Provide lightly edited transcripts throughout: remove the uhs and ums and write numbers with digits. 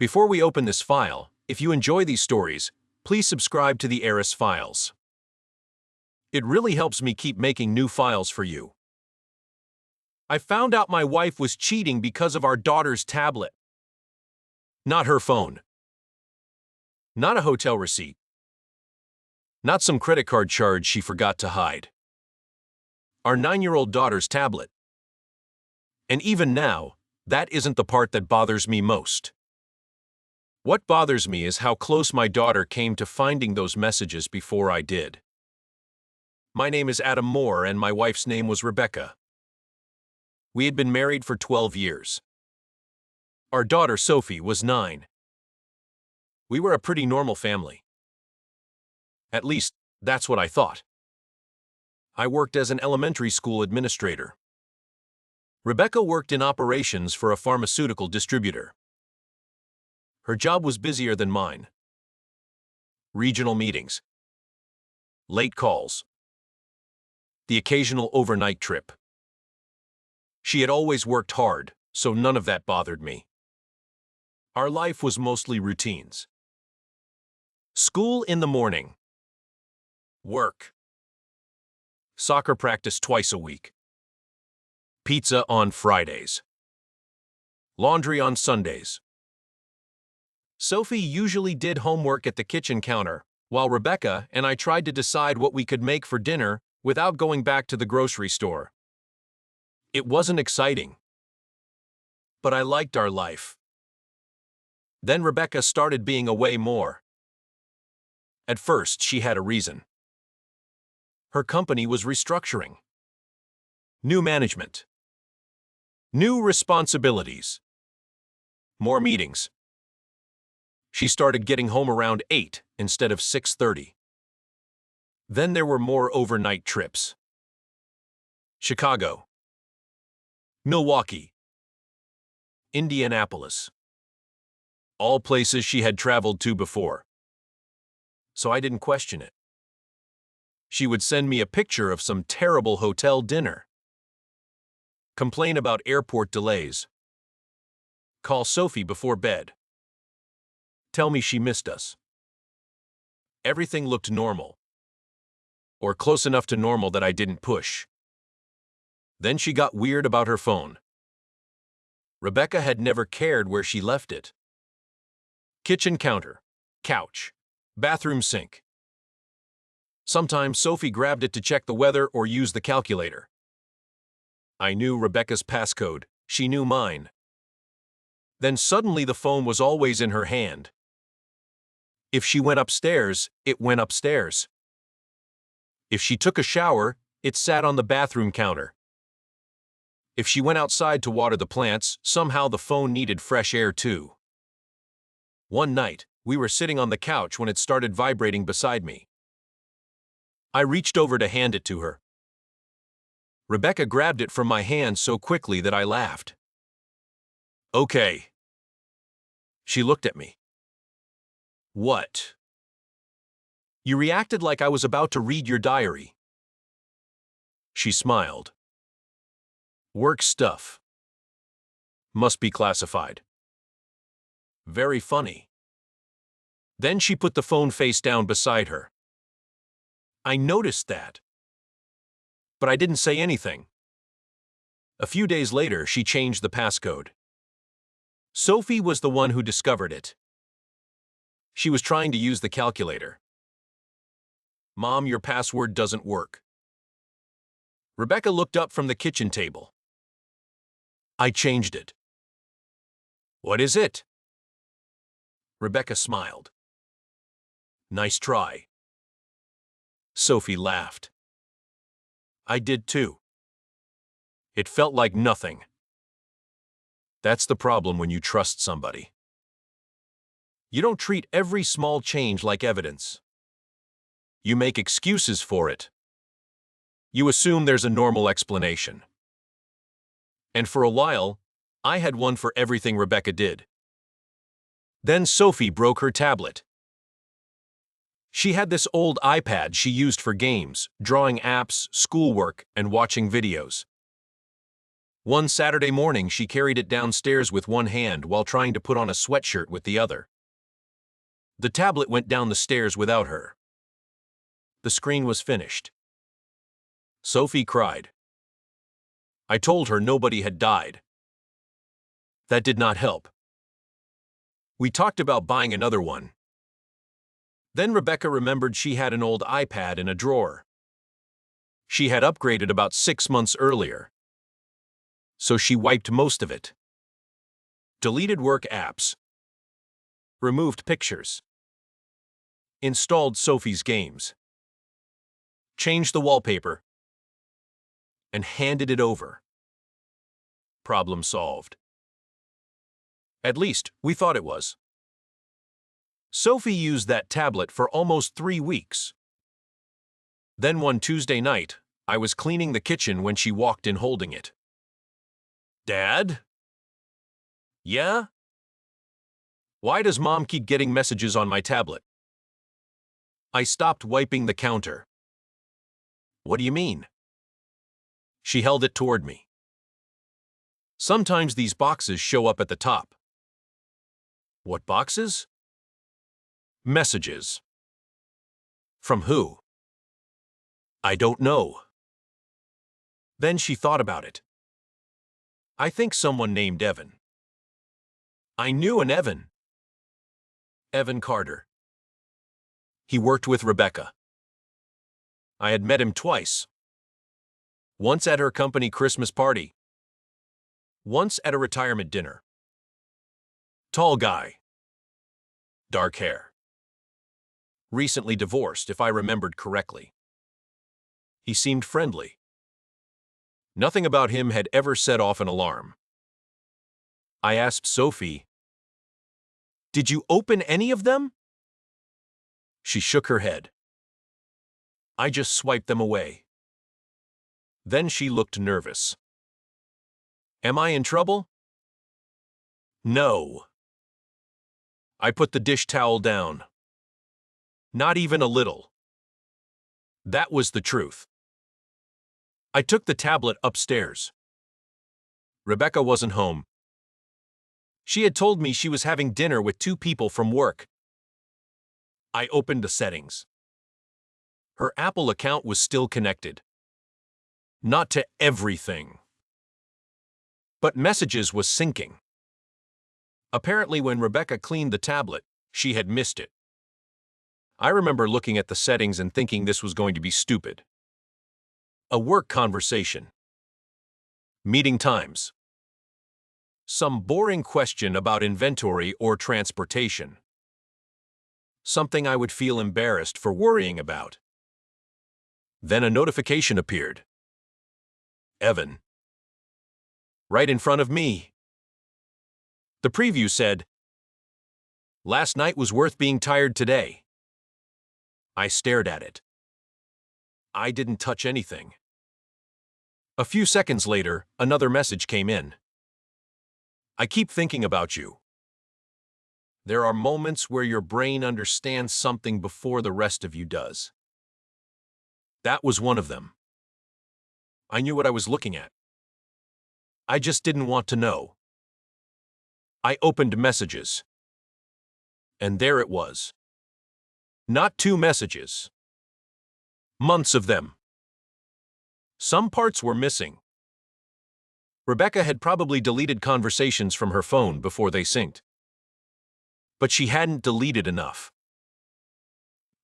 Before we open this file, if you enjoy these stories, please subscribe to the Eris files. It really helps me keep making new files for you. I found out my wife was cheating because of our daughter's tablet. Not her phone. Not a hotel receipt. Not some credit card charge she forgot to hide. Our 9-year-old daughter's tablet. And even now, that isn't the part that bothers me most. What bothers me is how close my daughter came to finding those messages before I did. My name is Adam Moore and my wife's name was Rebecca. We had been married for 12 years. Our daughter Sophie was 9. We were a pretty normal family. At least, that's what I thought. I worked as an elementary school administrator. Rebecca worked in operations for a pharmaceutical distributor. Her job was busier than mine. Regional meetings. Late calls. The occasional overnight trip. She had always worked hard, so none of that bothered me. Our life was mostly routines. School in the morning. Work. Soccer practice twice a week. Pizza on Fridays. Laundry on Sundays. Sophie usually did homework at the kitchen counter, while Rebecca and I tried to decide what we could make for dinner without going back to the grocery store. It wasn't exciting, but I liked our life. Then Rebecca started being away more. At first, she had a reason. Her company was restructuring. New management. New responsibilities. More meetings. She started getting home around 8 instead of 6:30. Then there were more overnight trips. Chicago. Milwaukee. Indianapolis. All places she had traveled to before. So I didn't question it. She would send me a picture of some terrible hotel dinner. Complain about airport delays. Call Sophie before bed. Tell me she missed us. Everything looked normal. Or close enough to normal that I didn't push. Then she got weird about her phone. Rebecca had never cared where she left it. Kitchen counter, couch, bathroom sink. Sometimes Sophie grabbed it to check the weather or use the calculator. I knew Rebecca's passcode, she knew mine. Then suddenly the phone was always in her hand. If she went upstairs, it went upstairs. If she took a shower, it sat on the bathroom counter. If she went outside to water the plants, somehow the phone needed fresh air too. One night, we were sitting on the couch when it started vibrating beside me. I reached over to hand it to her. Rebecca grabbed it from my hand so quickly that I laughed. Okay. She looked at me. What? You reacted like I was about to read your diary. She smiled. Work stuff. Must be classified. Very funny. Then she put the phone face down beside her. I noticed that. But I didn't say anything. A few days later, she changed the passcode. Sophie was the one who discovered it. She was trying to use the calculator. Mom, your password doesn't work. Rebecca looked up from the kitchen table. I changed it. What is it? Rebecca smiled. Nice try. Sophie laughed. I did too. It felt like nothing. That's the problem when you trust somebody. You don't treat every small change like evidence. You make excuses for it. You assume there's a normal explanation. And for a while, I had one for everything Rebecca did. Then Sophie broke her tablet. She had this old iPad she used for games, drawing apps, schoolwork, and watching videos. One Saturday morning, she carried it downstairs with one hand while trying to put on a sweatshirt with the other. The tablet went down the stairs without her. The screen was finished. Sophie cried. I told her nobody had died. That did not help. We talked about buying another one. Then Rebecca remembered she had an old iPad in a drawer. She had upgraded about 6 months earlier. So she wiped most of it. Deleted work apps. Removed pictures. Installed Sophie's games. Changed the wallpaper. And handed it over. Problem solved. At least, we thought it was. Sophie used that tablet for almost 3 weeks. Then one Tuesday night, I was cleaning the kitchen when she walked in holding it. Dad? Yeah? Why does Mom keep getting messages on my tablet? I stopped wiping the counter. What do you mean? She held it toward me. Sometimes these boxes show up at the top. What boxes? Messages. From who? I don't know. Then she thought about it. I think someone named Evan. I knew an Evan. Evan Carter. He worked with Rebecca. I had met him twice. Once at her company Christmas party. Once at a retirement dinner. Tall guy. Dark hair. Recently divorced, if I remembered correctly. He seemed friendly. Nothing about him had ever set off an alarm. I asked Sophie, "Did you open any of them?" She shook her head. I just swiped them away. Then she looked nervous. Am I in trouble? No. I put the dish towel down. Not even a little. That was the truth. I took the tablet upstairs. Rebecca wasn't home. She had told me she was having dinner with 2 people from work. I opened the settings. Her Apple account was still connected. Not to everything. But messages was syncing. Apparently when Rebecca cleaned the tablet, she had missed it. I remember looking at the settings and thinking this was going to be stupid. A work conversation. Meeting times. Some boring question about inventory or transportation. Something I would feel embarrassed for worrying about. Then a notification appeared. Evan. Right in front of me. The preview said, "Last night was worth being tired today." I stared at it. I didn't touch anything. A few seconds later, another message came in. I keep thinking about you. There are moments where your brain understands something before the rest of you does. That was one of them. I knew what I was looking at. I just didn't want to know. I opened messages. And there it was. Not 2 messages. Months of them. Some parts were missing. Rebecca had probably deleted conversations from her phone before they synced. But she hadn't deleted enough.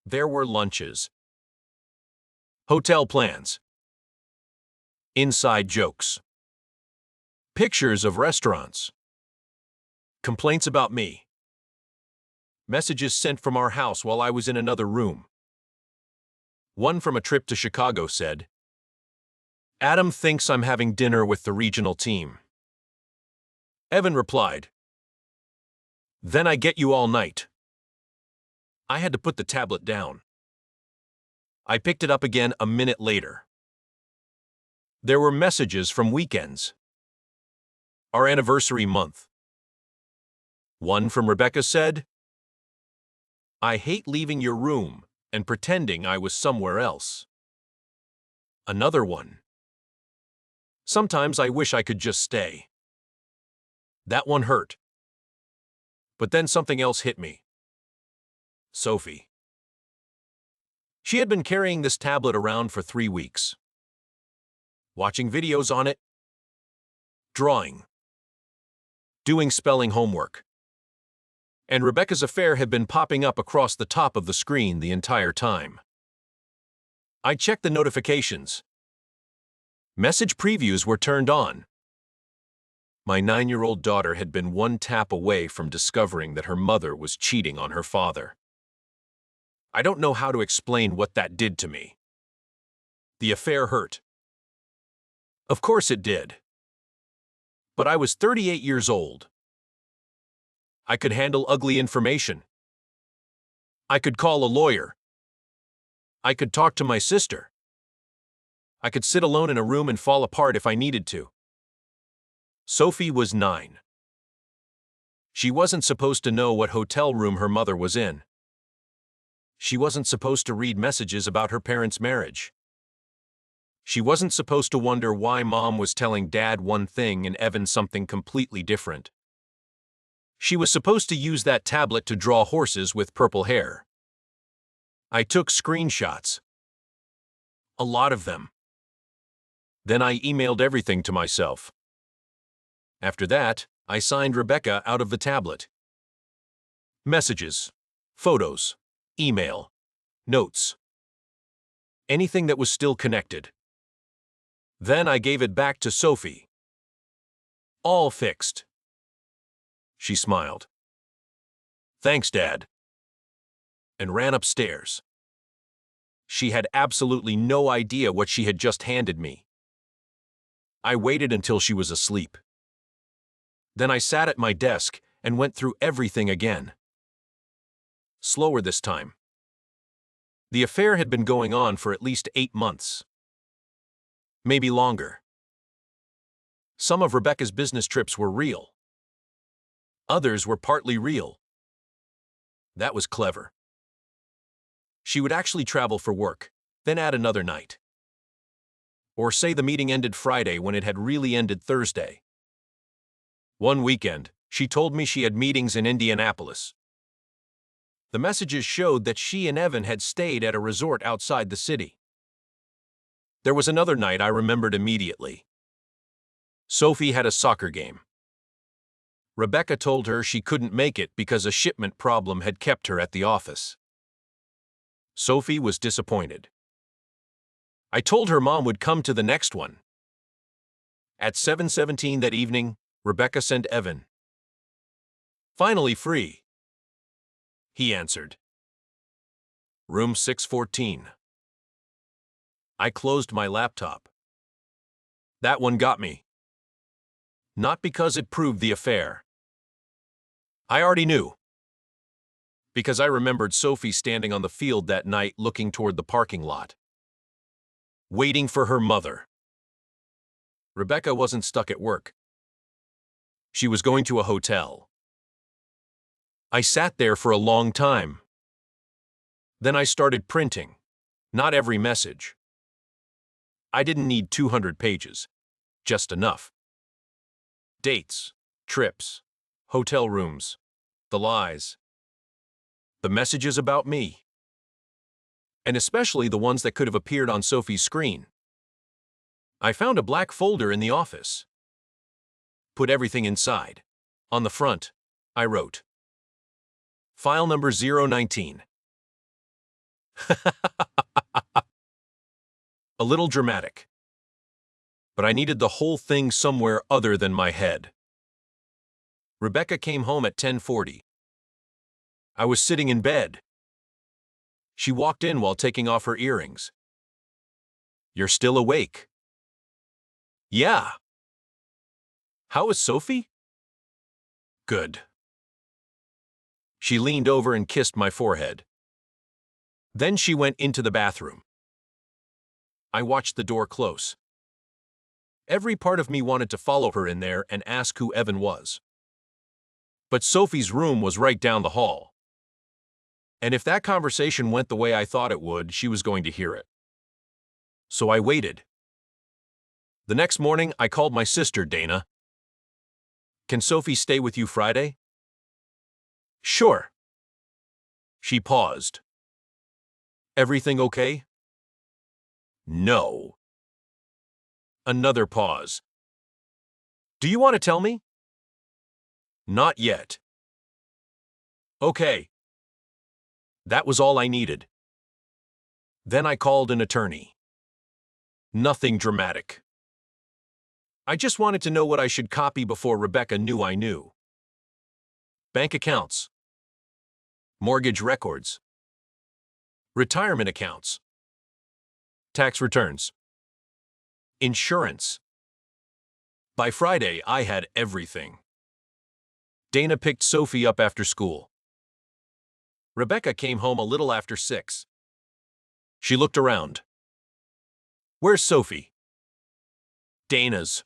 There were lunches. Hotel plans. Inside jokes. Pictures of restaurants. Complaints about me. Messages sent from our house while I was in another room. One from a trip to Chicago said, "Adam thinks I'm having dinner with the regional team." Evan replied, "Then I get you all night." I had to put the tablet down. I picked it up again a minute later. There were messages from weekends. Our anniversary month. One from Rebecca said, "I hate leaving your room and pretending I was somewhere else." Another one. Sometimes I wish I could just stay. That one hurt. But then something else hit me. Sophie. She had been carrying this tablet around for 3 weeks. Watching videos on it. Drawing. Doing spelling homework. And Rebecca's affair had been popping up across the top of the screen the entire time. I checked the notifications. Message previews were turned on. My 9-year-old daughter had been one tap away from discovering that her mother was cheating on her father. I don't know how to explain what that did to me. The affair hurt. Of course it did. But I was 38 years old. I could handle ugly information. I could call a lawyer. I could talk to my sister. I could sit alone in a room and fall apart if I needed to. Sophie was 9. She wasn't supposed to know what hotel room her mother was in. She wasn't supposed to read messages about her parents' marriage. She wasn't supposed to wonder why Mom was telling Dad one thing and Evan something completely different. She was supposed to use that tablet to draw horses with purple hair. I took screenshots. A lot of them. Then I emailed everything to myself. After that, I signed Rebecca out of the tablet. Messages, photos, email, notes. Anything that was still connected. Then I gave it back to Sophie. All fixed. She smiled. Thanks, Dad. And ran upstairs. She had absolutely no idea what she had just handed me. I waited until she was asleep. Then I sat at my desk and went through everything again. Slower this time. The affair had been going on for at least 8 months. Maybe longer. Some of Rebecca's business trips were real. Others were partly real. That was clever. She would actually travel for work, then add another night. Or say the meeting ended Friday when it had really ended Thursday. One weekend, she told me she had meetings in Indianapolis. The messages showed that she and Evan had stayed at a resort outside the city. There was another night I remembered immediately. Sophie had a soccer game. Rebecca told her she couldn't make it because a shipment problem had kept her at the office. Sophie was disappointed. I told her Mom would come to the next one. At 7:17 that evening, Rebecca sent Evan. Finally free. He answered. Room 614. I closed my laptop. That one got me. Not because it proved the affair. I already knew. Because I remembered Sophie standing on the field that night looking toward the parking lot. Waiting for her mother. Rebecca wasn't stuck at work. She was going to a hotel. I sat there for a long time. Then I started printing. Not every message. I didn't need 200 pages. Just enough. Dates, trips, hotel rooms, the lies. The messages about me. And especially the ones that could have appeared on Sophie's screen. I found a black folder in the office. Put everything inside. On the front, I wrote, File number 019. A little dramatic. But I needed the whole thing somewhere other than my head. Rebecca came home at 10:40. I was sitting in bed. She walked in while taking off her earrings. You're still awake? Yeah. How is Sophie? Good. She leaned over and kissed my forehead. Then she went into the bathroom. I watched the door close. Every part of me wanted to follow her in there and ask who Evan was. But Sophie's room was right down the hall. And if that conversation went the way I thought it would, she was going to hear it. So I waited. The next morning, I called my sister, Dana. Can Sophie stay with you Friday? Sure. She paused. Everything okay? No. Another pause. Do you want to tell me? Not yet. Okay. That was all I needed. Then I called an attorney. Nothing dramatic. I just wanted to know what I should copy before Rebecca knew I knew. Bank accounts. Mortgage records. Retirement accounts. Tax returns. Insurance. By Friday, I had everything. Dana picked Sophie up after school. Rebecca came home a little after 6. She looked around. Where's Sophie? Dana's.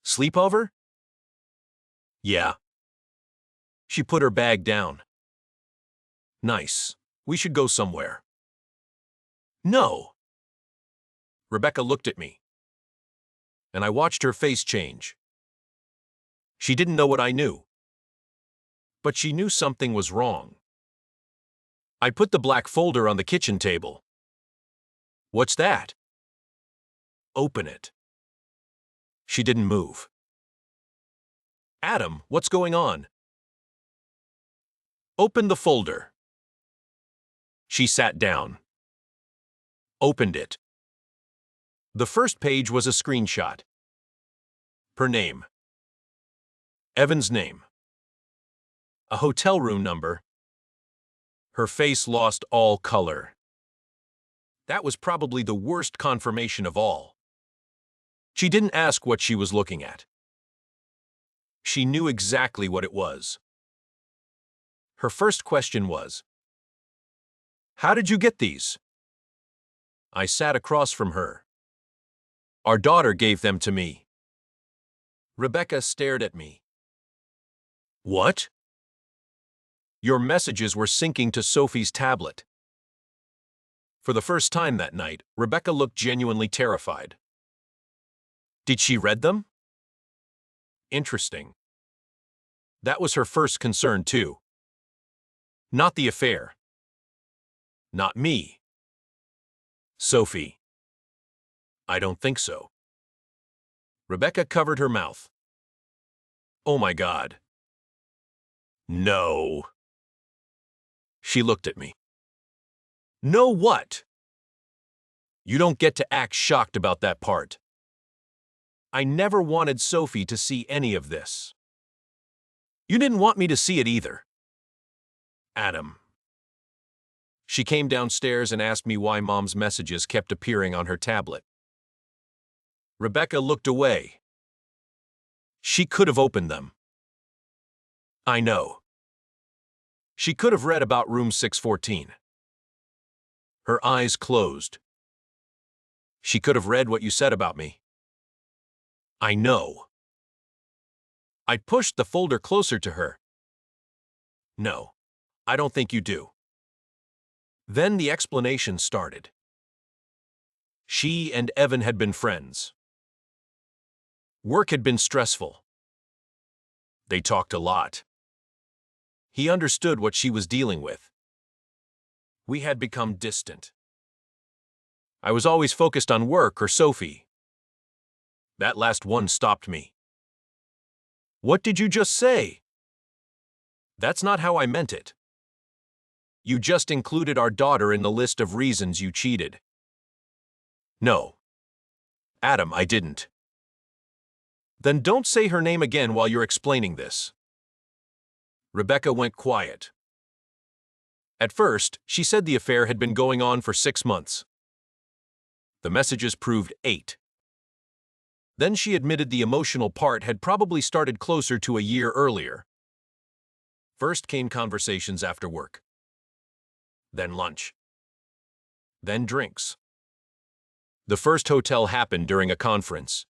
Sleepover? Yeah. She put her bag down. Nice. We should go somewhere. No. Rebecca looked at me, and I watched her face change. She didn't know what I knew, but she knew something was wrong. I put the black folder on the kitchen table. What's that? Open it. She didn't move. Adam, what's going on? Open the folder. She sat down. Opened it. The first page was a screenshot. Her name. Evan's name. A hotel room number. Her face lost all color. That was probably the worst confirmation of all. She didn't ask what she was looking at. She knew exactly what it was. Her first question was, "How did you get these?" I sat across from her. Our daughter gave them to me. Rebecca stared at me. What? Your messages were syncing to Sophie's tablet. For the first time that night, Rebecca looked genuinely terrified. Did she read them? Interesting. That was her first concern, too. Not the affair. Not me. Sophie. I don't think so. Rebecca covered her mouth. Oh my God. No. She looked at me. No what? You don't get to act shocked about that part. I never wanted Sophie to see any of this. You didn't want me to see it either. Adam. She came downstairs and asked me why Mom's messages kept appearing on her tablet. Rebecca looked away. She could have opened them. I know. She could have read about room 614. Her eyes closed. She could have read what you said about me. I know. I pushed the folder closer to her. No, I don't think you do. Then the explanation started. She and Evan had been friends. Work had been stressful. They talked a lot. He understood what she was dealing with. We had become distant. I was always focused on work or Sophie. That last one stopped me. What did you just say? That's not how I meant it. You just included our daughter in the list of reasons you cheated. No. Adam, I didn't. Then don't say her name again while you're explaining this. Rebecca went quiet. At first, she said the affair had been going on for 6 months. The messages proved 8. Then she admitted the emotional part had probably started closer to a year earlier. First came conversations after work. Then lunch. Then drinks. The first hotel happened during a conference.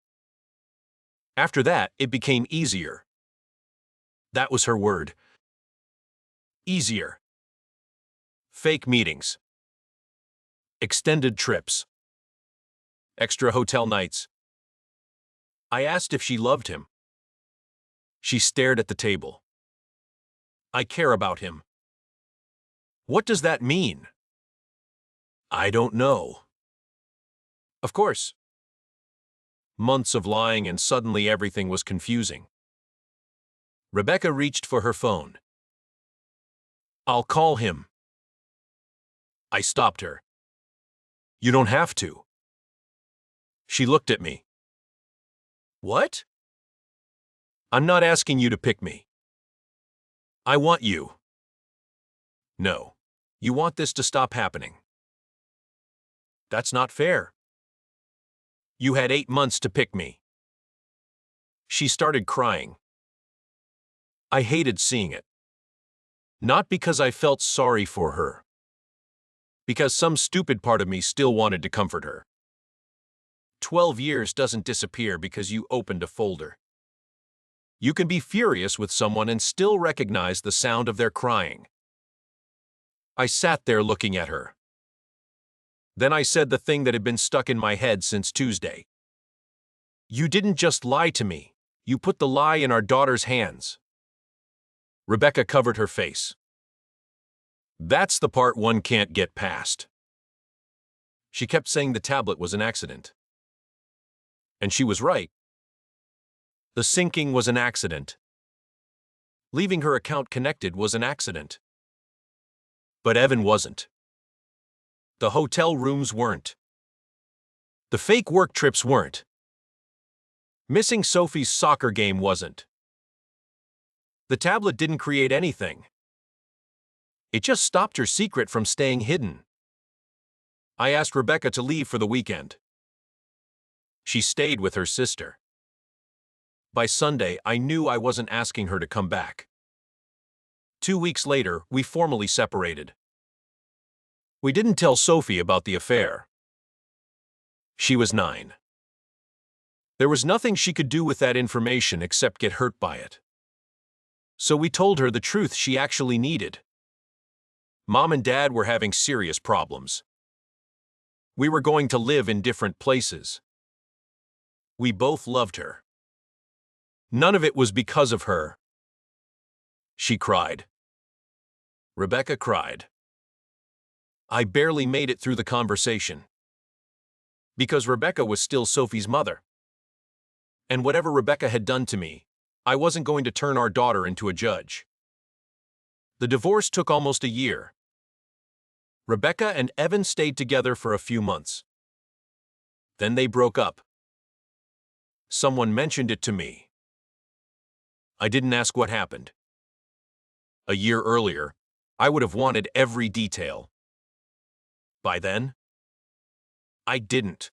After that, it became easier. That was her word. Easier. Fake meetings. Extended trips. Extra hotel nights. I asked if she loved him. She stared at the table. I care about him. What does that mean? I don't know. Of course. Months of lying and suddenly everything was confusing. Rebecca reached for her phone. I'll call him. I stopped her. You don't have to. She looked at me. What? I'm not asking you to pick me. I want you. No. You want this to stop happening. That's not fair. You had 8 months to pick me. She started crying. I hated seeing it. Not because I felt sorry for her. Because some stupid part of me still wanted to comfort her. 12 years doesn't disappear because you opened a folder. You can be furious with someone and still recognize the sound of their crying. I sat there looking at her. Then I said the thing that had been stuck in my head since Tuesday. You didn't just lie to me. You put the lie in our daughter's hands. Rebecca covered her face. That's the part one can't get past. She kept saying the tablet was an accident. And she was right. The sinking was an accident. Leaving her account connected was an accident. But Evan wasn't. The hotel rooms weren't. The fake work trips weren't. Missing Sophie's soccer game wasn't. The tablet didn't create anything. It just stopped her secret from staying hidden. I asked Rebecca to leave for the weekend. She stayed with her sister. By Sunday, I knew I wasn't asking her to come back. 2 weeks later, we formally separated. We didn't tell Sophie about the affair. She was 9. There was nothing she could do with that information except get hurt by it. So we told her the truth she actually needed. Mom and Dad were having serious problems. We were going to live in different places. We both loved her. None of it was because of her. She cried. Rebecca cried. I barely made it through the conversation. Because Rebecca was still Sophie's mother. And whatever Rebecca had done to me, I wasn't going to turn our daughter into a judge. The divorce took almost a year. Rebecca and Evan stayed together for a few months. Then they broke up. Someone mentioned it to me. I didn't ask what happened. A year earlier, I would have wanted every detail. By then, I didn't.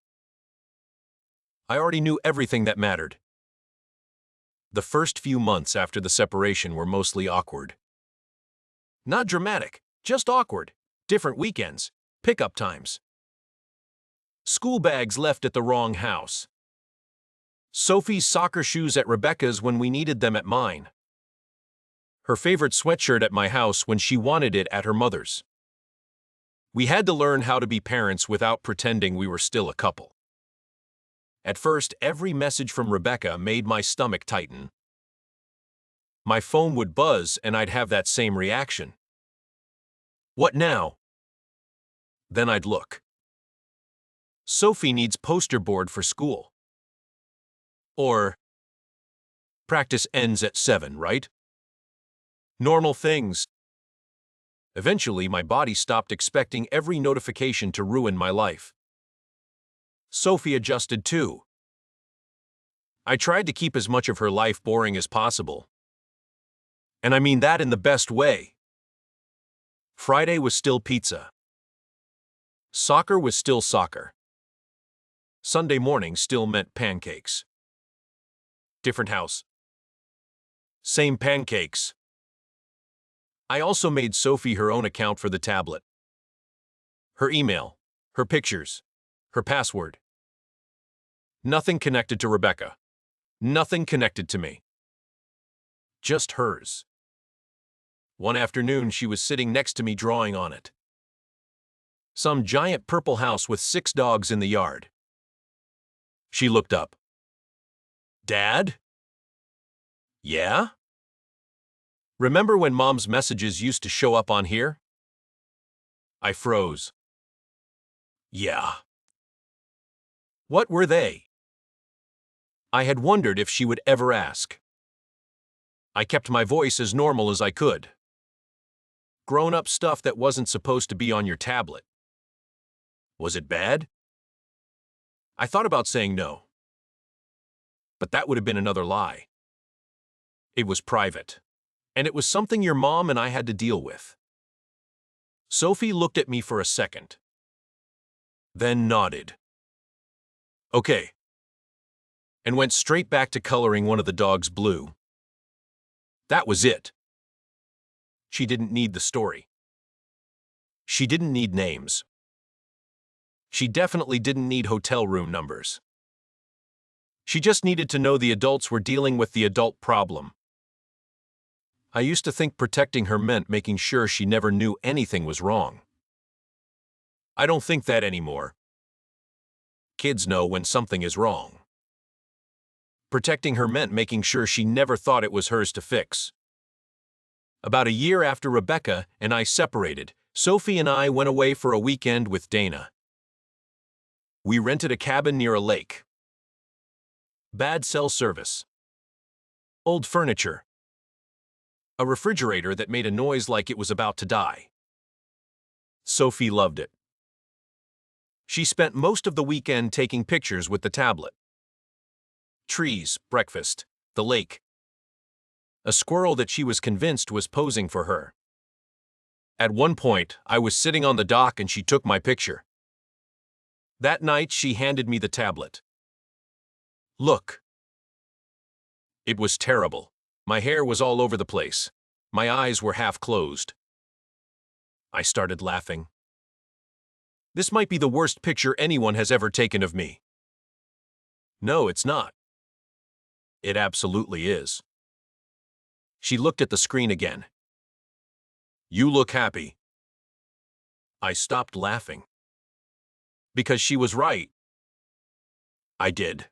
I already knew everything that mattered. The first few months after the separation were mostly awkward. Not dramatic, just awkward. Different weekends, pickup times. School bags left at the wrong house. Sophie's soccer shoes at Rebecca's when we needed them at mine. Her favorite sweatshirt at my house when she wanted it at her mother's. We had to learn how to be parents without pretending we were still a couple. At first, every message from Rebecca made my stomach tighten. My phone would buzz and I'd have that same reaction. What now? Then I'd look. Sophie needs poster board for school. Or, practice ends at 7, right? Normal things. Eventually, my body stopped expecting every notification to ruin my life. Sophie adjusted too. I tried to keep as much of her life boring as possible. And I mean that in the best way. Friday was still pizza. Soccer was still soccer. Sunday morning still meant pancakes. Different house. Same pancakes. I also made Sophie her own account for the tablet. Her email, her pictures, her password. Nothing connected to Rebecca. Nothing connected to me. Just hers. One afternoon, she was sitting next to me drawing on it. Some giant purple house with 6 dogs in the yard. She looked up. Dad? Yeah? Remember when Mom's messages used to show up on here? I froze. Yeah. What were they? I had wondered if she would ever ask. I kept my voice as normal as I could. Grown-up stuff that wasn't supposed to be on your tablet. Was it bad? I thought about saying no. But that would have been another lie. It was private, and it was something your mom and I had to deal with. Sophie looked at me for a second, then nodded. Okay. And went straight back to coloring one of the dogs blue. That was it. She didn't need the story. She didn't need names. She definitely didn't need hotel room numbers. She just needed to know the adults were dealing with the adult problem. I used to think protecting her meant making sure she never knew anything was wrong. I don't think that anymore. Kids know when something is wrong. Protecting her meant making sure she never thought it was hers to fix. About a year after Rebecca and I separated, Sophie and I went away for a weekend with Dana. We rented a cabin near a lake. Bad cell service. Old furniture. A refrigerator that made a noise like it was about to die. Sophie loved it. She spent most of the weekend taking pictures with the tablet. Trees, breakfast, the lake. A squirrel that she was convinced was posing for her. At one point, I was sitting on the dock and she took my picture. That night, she handed me the tablet. Look. It was terrible. My hair was all over the place. My eyes were half closed. I started laughing. This might be the worst picture anyone has ever taken of me. No, it's not. It absolutely is. She looked at the screen again. You look happy. I stopped laughing. Because she was right. I did.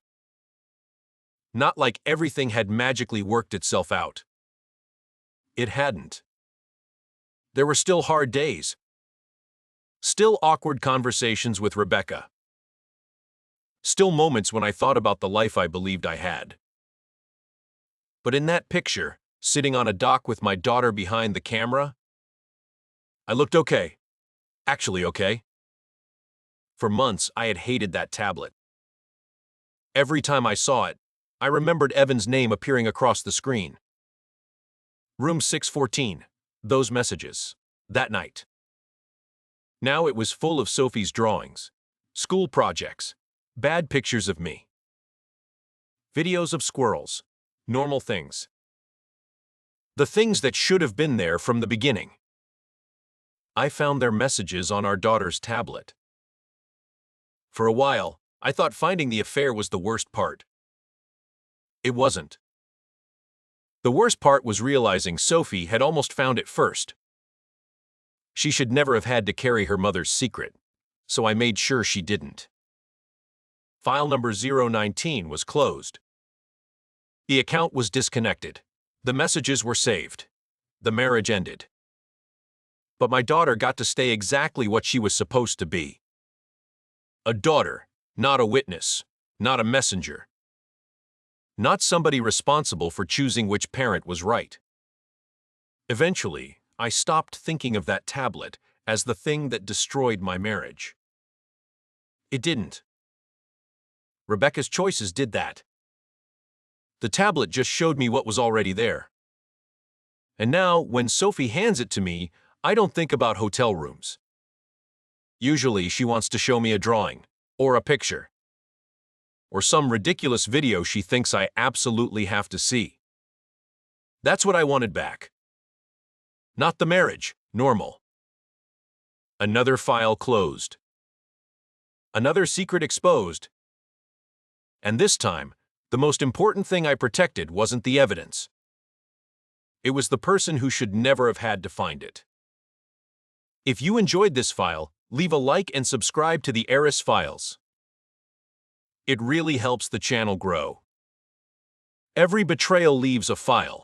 Not like everything had magically worked itself out. It hadn't. There were still hard days. Still awkward conversations with Rebecca. Still moments when I thought about the life I believed I had. But in that picture, sitting on a dock with my daughter behind the camera, I looked okay. Actually okay. For months, I had hated that tablet. Every time I saw it, I remembered Evan's name appearing across the screen. Room 614, those messages, that night. Now it was full of Sophie's drawings, school projects, bad pictures of me. Videos of squirrels, normal things. The things that should have been there from the beginning. I found their messages on our daughter's tablet. For a while, I thought finding the affair was the worst part. It wasn't. The worst part was realizing Sophie had almost found it first. She should never have had to carry her mother's secret, so I made sure she didn't. File number 019 was closed. The account was disconnected. The messages were saved. The marriage ended. But my daughter got to stay exactly what she was supposed to be. A daughter, not a witness, not a messenger. Not somebody responsible for choosing which parent was right. Eventually, I stopped thinking of that tablet as the thing that destroyed my marriage. It didn't. Rebecca's choices did that. The tablet just showed me what was already there. And now, when Sophie hands it to me, I don't think about hotel rooms. Usually, she wants to show me a drawing, or a picture, or some ridiculous video she thinks I absolutely have to see. That's what I wanted back. Not the marriage, normal. Another file closed. Another secret exposed. And this time, the most important thing I protected wasn't the evidence. It was the person who should never have had to find it. If you enjoyed this file, leave a like and subscribe to the Eris Files. It really helps the channel grow. Every betrayal leaves a file.